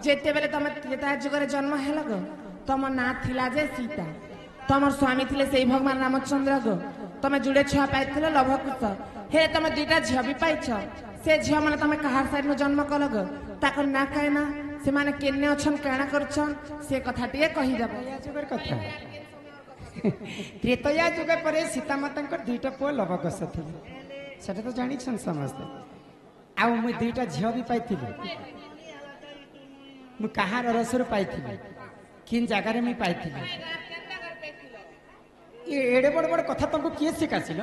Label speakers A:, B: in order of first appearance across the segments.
A: जेते बेले तुम त्रेता जुगर जन्म हेल गो तुम ना थिला जे सीता तुम स्वामी थिले से भगवान रामचंद्र गो तुम जुड़े छुआ पाइथिले लभकुश हे तुम दुईटा झियो भी पाइछ से झियो माने तुम कहार साइड जन्म कल गो ताको ना काहे ना से माने केने अछन काना करछन से कथा टिए कहि देब
B: जुगर कथा त्रेतया जुग पर सीता माता दुईटा पुआ लभकुश थिले सेटा तो जानी छन समझते आ मु दुईटा झियो भी पाइथिले मु कहार रसर पाइथिले किन जगह रे मु पाइथिले ये एडे बड़ बड़ कथा तुमको किए सिखासिल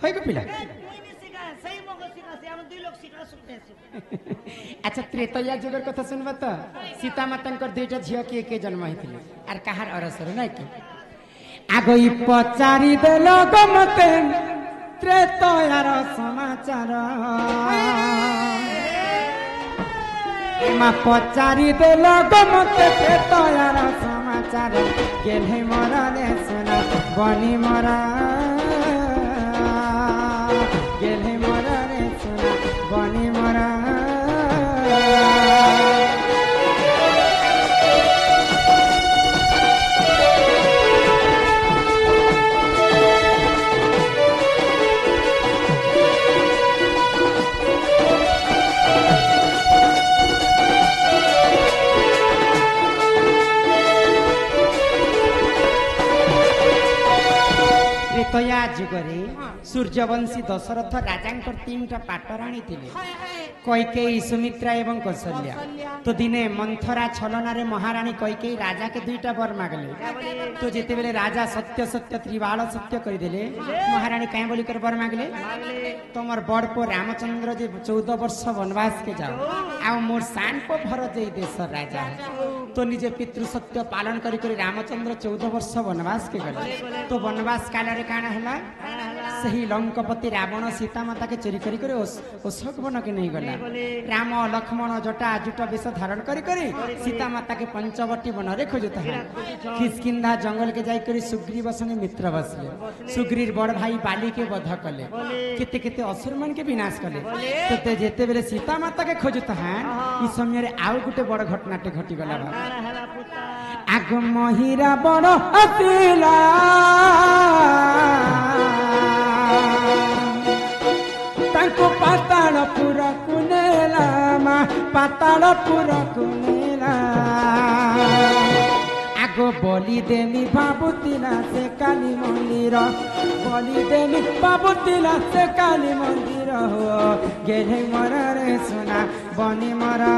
B: होय गो पिला अच्छा त्रेतया जुगर कथा सुनबा तो सीता माता दुईटा झियो किए के जन्म होइथिले आर कहार अरसर नै कि आगई पचारि देलो गो मते त्रेतयार समाचार एमा पचारि देलो गो मते त्रेतयार समाचार गेले मोरा रे सुना बनी मोरा गेले मोरा रे सुना बनी मोरा त्रेतया जुगरे सूर्यवंशी दशरथ राजा तीनटा पाटराणी थिले कैकेयी सुमित्रा एवं कौशल्या तो दिने मंथरा छलना रे महारानी कैकेयी राजा के दुईटा वर मागले तो जेते बेले राजा सत्य सत्य त्रिबाल सत्य करदेले महारानी कहीं बोली कर वर मागले तुमर बड़ पो रामचंद्र जे 14 वर्ष वनवास के जाओ आ मोर सान को भरत जे देश राजा तो निजे पितृ सत्य पालन करी करी रामचंद्र 14 वर्ष वनवास के गले तो वनवास काल रे काना हला सही लंकापति रावण सीता माता के चोरी करी करे अशोक वन के नहीं गला राम लक्ष्मण जटा जुट वेश धारण करी करी सीता माता के पंचवटी वन रे खोजता है किष्किंधा जंगल के जाई करी सुग्रीव संगे मित्र बसले सुग्रीव बड़ भाई बाली के वध कले केते केते असुर मन के विनाश कले तो ते जेते बेले सीता माता के खोजता है ई समय रे आउ गुटे बड़ घटनाटे घटी गला आग महिरा बड़ अतिला ताको पातालपुर कुनेला मा पातालपुर कुनेला आगो बलि देमी भाबुतिला से काली मंदिर बलि देमी भाबुतिला से काली मंदिर हो गेले मरा रे सुना बनी मरा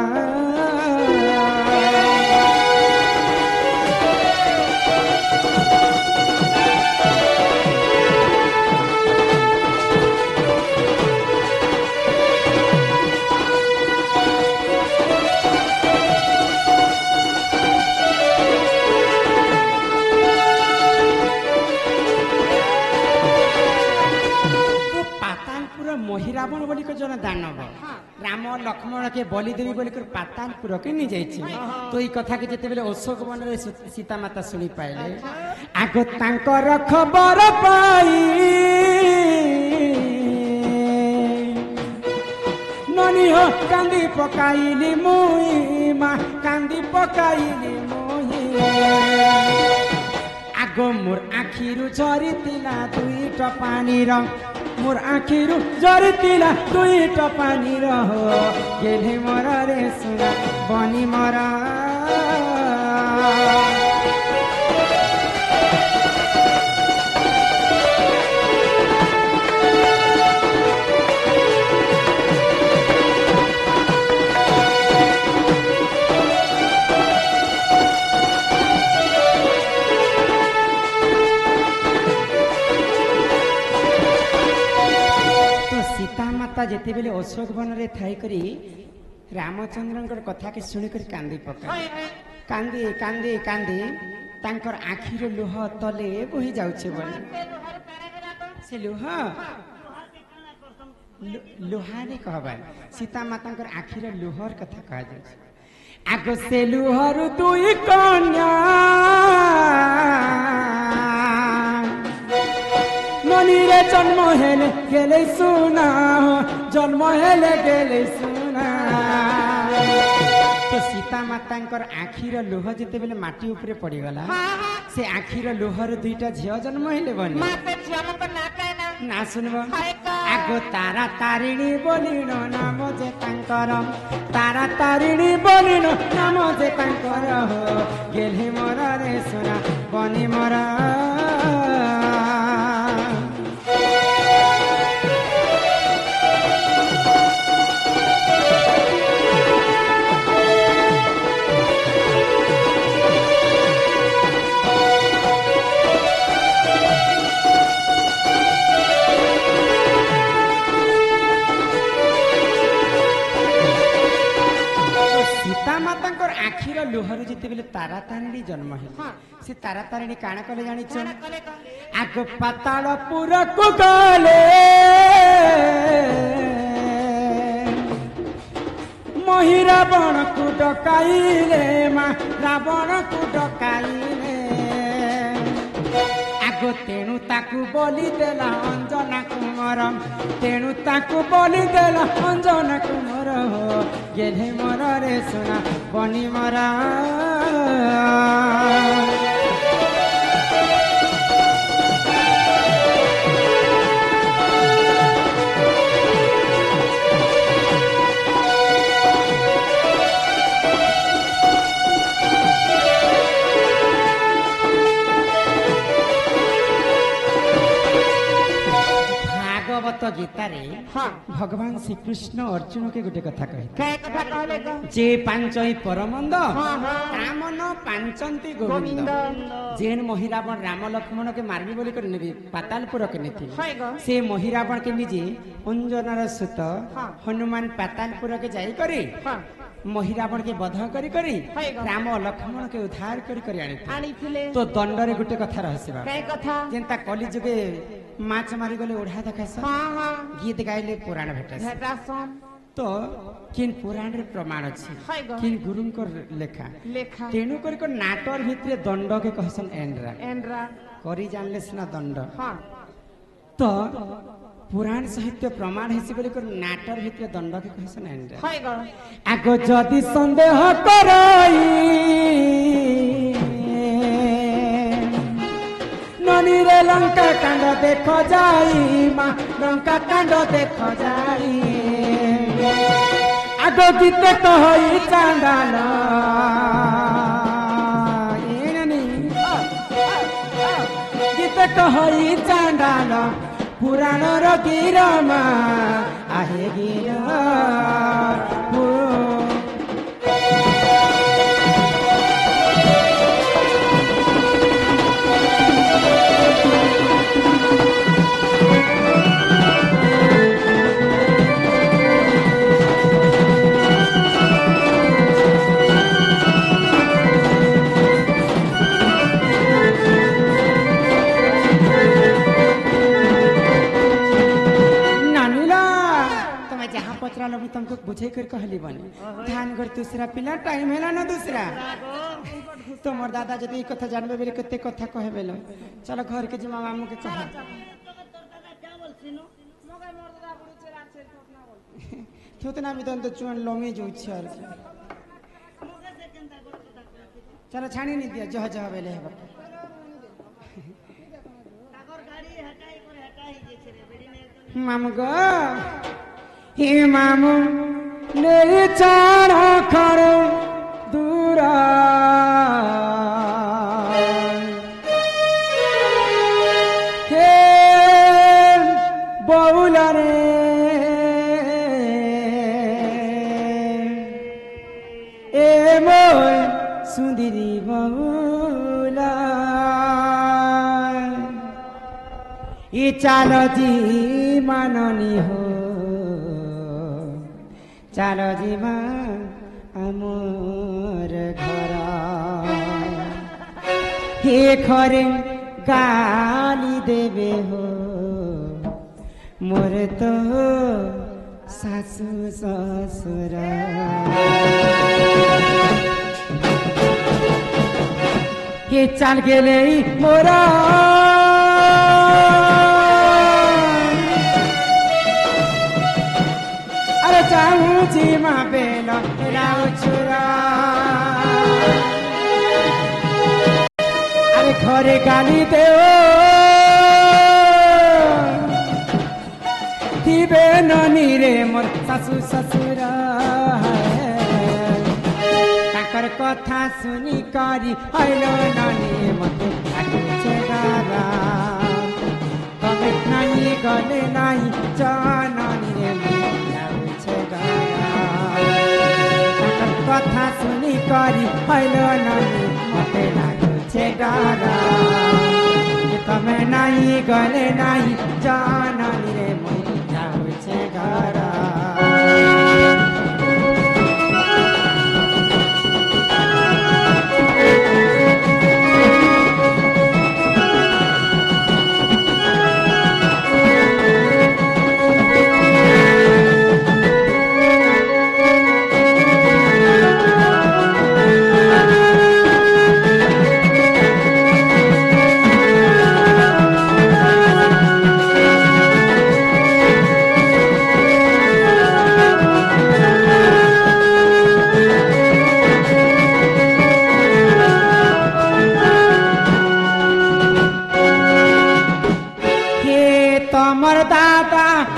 B: महिरावण बोली को जन दानव राम लक्ष्मण के बलि देवी बोली कर पातालपुर के नहीं जाइछि तो ई कथा के जेते बेले अशोक वन रे सीता माता सुनी पाइले आगो तांकर खबर पाई ननी हो कांदी पकाइली मुई मा कांदी पकाइली मुई आगो मोर आखिरु झरितिला दुईटा पानी रंग मोर आखिरु झरितिला दुईटा पानी रहो गेले मरा रे सुना बनी मरा जेते बेले अशोक वन रे थाई करी रामचंद्र कथा के सुनिक कांदी पका कांदी कांदी कांदी तांकर आखिर लुह तले बोही जाउछे बोली से लुह लुहारे कहबा सीता मातांकर आखिर लुहर कथा कहा जाउछे आगो से लुहर दुई कन्या मनीरे जन्म हेले गेले सुना जन्म हेले गेले सुना तो सीता मातांकर आखिर लुह जिते बेले माटी उपरे पड़ीगला से आखिर लुहर दुईटा झियो जन्म हेले बनी ना सुनब आगो तारा तारिणी बोलिण नाम जे तांकर तारा तारिणी बोलिण नाम जे तांकर हो गेली मोर रे सुना बनी मोरा आखिर लुहरु जिते बेले तारा तारिणी जन्म है से तारा तारिणी काना कले जानी छ आग पाताल पुर को गले मोहि रावण को डकाइले मा रावण को डकाइले आगो तेणु ताकू बोली देला अंजना कुमार तेणु ताकू बोली देला अंजना कुमार हो गेले मोर रे सुना बनी मोरा भागवत गीता रे भगवान श्री कृष्ण अर्जुन के गोटे कथा कहे जे पांचई परमंद कामन पांचंती गोविंद जेन महिरावण राम लक्ष्मण के मारबी बोली कर नेबी पातालपुर के नेथि से महिरावण के निजे अंजनार सुत हनुमान पातालपुर के जाई करी महिरावण के बध करी करी राम लक्ष्मण के उद्धार करी करी आनी तो दंड रे गोटे कथा रहसिबा जेंता कली जुगे माछ मारी गले ओढ़ा देखास गीत गाइले पुराण भेटासन तो किन पुराण रे प्रमाण अछि किन गुरुंकर लेखा तेणु करी को नाटर भितरे दंड के कहसन एंड्रा करी जानले सिना दंड तो पुराण साहित्य प्रमाण हेसी बोली कर नाटर भितरे दंड के कहसन एंड्रा आगो जदि संदेह करई ननी रे लंका कांड देखो जाई मां लंका कांड देखो जाई आगो गीत कहई चांडाल गीत कहई चांडाल पुराण रो गिरमा आहे गिरा पचरा लबी तुमको बुझे कर कहली बनी ध्यान कर दूसरा पिला टाइम हैला ना दूसरा तो मोर दादा जदी ई कथा जानबे बेले कते कथा कहे बेलो चलो घर के जिमा मामू के कहा तो तना भी तो चुन लोमी जो छर चलो छानी नहीं दिया जह जह बेले है मामू गो हे मामू ने चारा खर दूरा हे बउला रे ए मोय सुंदरी बउला ये चालो जी माननी हो चालो जीवा आमोर घर हे खरे गाली देवे हो मोर तो सासू ससुर हे चाल गेले मोरा चाहूँ जी माँ बेला राव छुरा थोरे गाली देओ थिबे ननी रे मोर सासू ससुर ताकर कथा सुनी करी आइलो ननी मते लाଗୁছে गारा तमे नानी गले नाही जाननी रे मोर लाଗୁছে गारा ताकर कथा सुनी करी आइलो ननी मते लाଗୁছে गारा तमे नाही गले नाही जाननी रे मोर लाଗୁছে गारा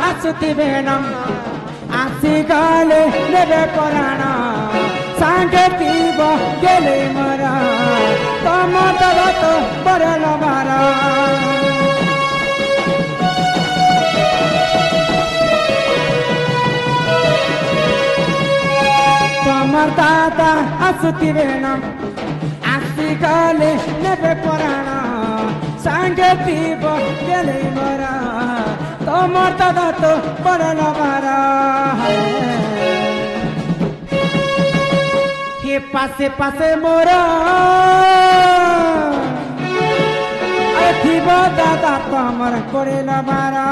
B: आसुतिबेनम आसिगले नेबे पराण सांगे पीब गेले मरा तम दलत परल मारा तमर दादा आसुतिबेनम आसिगले नेबे पराण सांगे पीब गेले मरा तमर दादा तो परल मारा हे पासे पासे मोरा थिब दादा तमर करेल मारा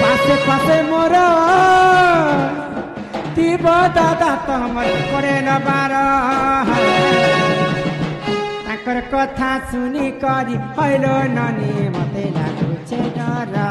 B: पासे पासे मोरा थिब दादा तमर करेल मारा ताकर कथा सुनी करी हैलो नानी मते लाଗୁছে डरा